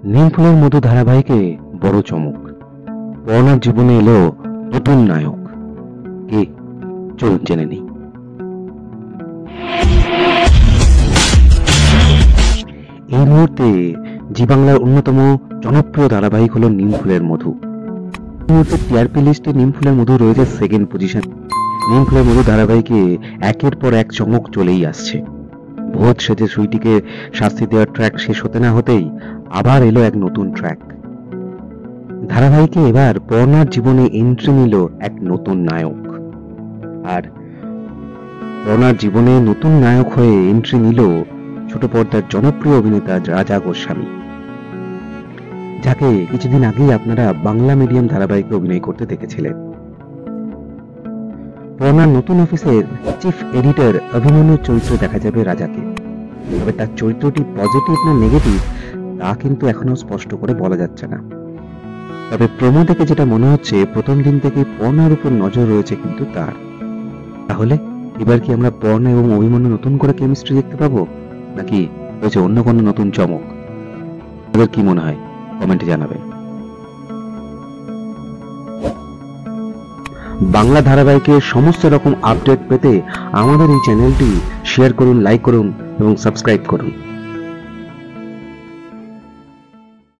নিমফুলের মধু ধারাবাহিকে বড় চমক। পর্ণার জীবনে এলো নতুন নায়ক। কে? চলুন জেনে নিই। এই মুহূর্তে জি বাংলার অন্যতম জনপ্রিয় ধারাবাহিক হলো নিমফুলের মধু। এই মুহূর্তে টিআরপি লিস্টে নিমফুলের মধু রয়েছে সেকেন্ড পজিশন। নিমফুলের মধু ধারাবাহিকে একের পর এক চমক চলেই আসছে। ভূত সেজে সুইটিকে শাস্তি দেওয়ার ট্র্যাক শেষ হতে না হতেই আবার এলো এক নতুন ট্র্যাক। ধারাবাহিকে এবার পর্ণার জীবনে এন্ট্রি নিল এক নতুন নায়ক। আর পর্ণার জীবনে নতুন নায়ক হয়ে এন্ট্রি নিল ছোট পর্দার জনপ্রিয় অভিনেতা রাজা গোস্বামী, যাকে কিছুদিন আগেই আপনারা বাংলা মিডিয়াম ধারাবাহিকে অভিনয় করতে দেখেছিলেন। পর্ণার নতুন অফিসের চিফ এডিটর অভিমন্যুর চরিত্রে দেখা যাবে রাজাকে। তবে তার চরিত্রটি পজিটিভ না নেগেটিভ তা কিন্তু এখনো স্পষ্ট করে বলা যাচ্ছে না। তবে প্রোমো দেখে যেটা মনে হচ্ছে প্রথম দিন থেকে পর্ণার উপর নজর রয়েছে কিন্তু তার। তাহলে এবার কি আমরা পর্ণা এবং অভিমন্যু নতুন করে কেমিস্ট্রি দেখতে পাবো, নাকি রয়েছে অন্য কোনো নতুন চমক? আপনাদের কি মনে হয় কমেন্টে জানাবেন। বাংলা ধারাবাহিকের সমস্ত রকম আপডেট পেতে আমাদের এই চ্যানেলটি শেয়ার করুন, লাইক করুন এবং সাবস্ক্রাইব করুন।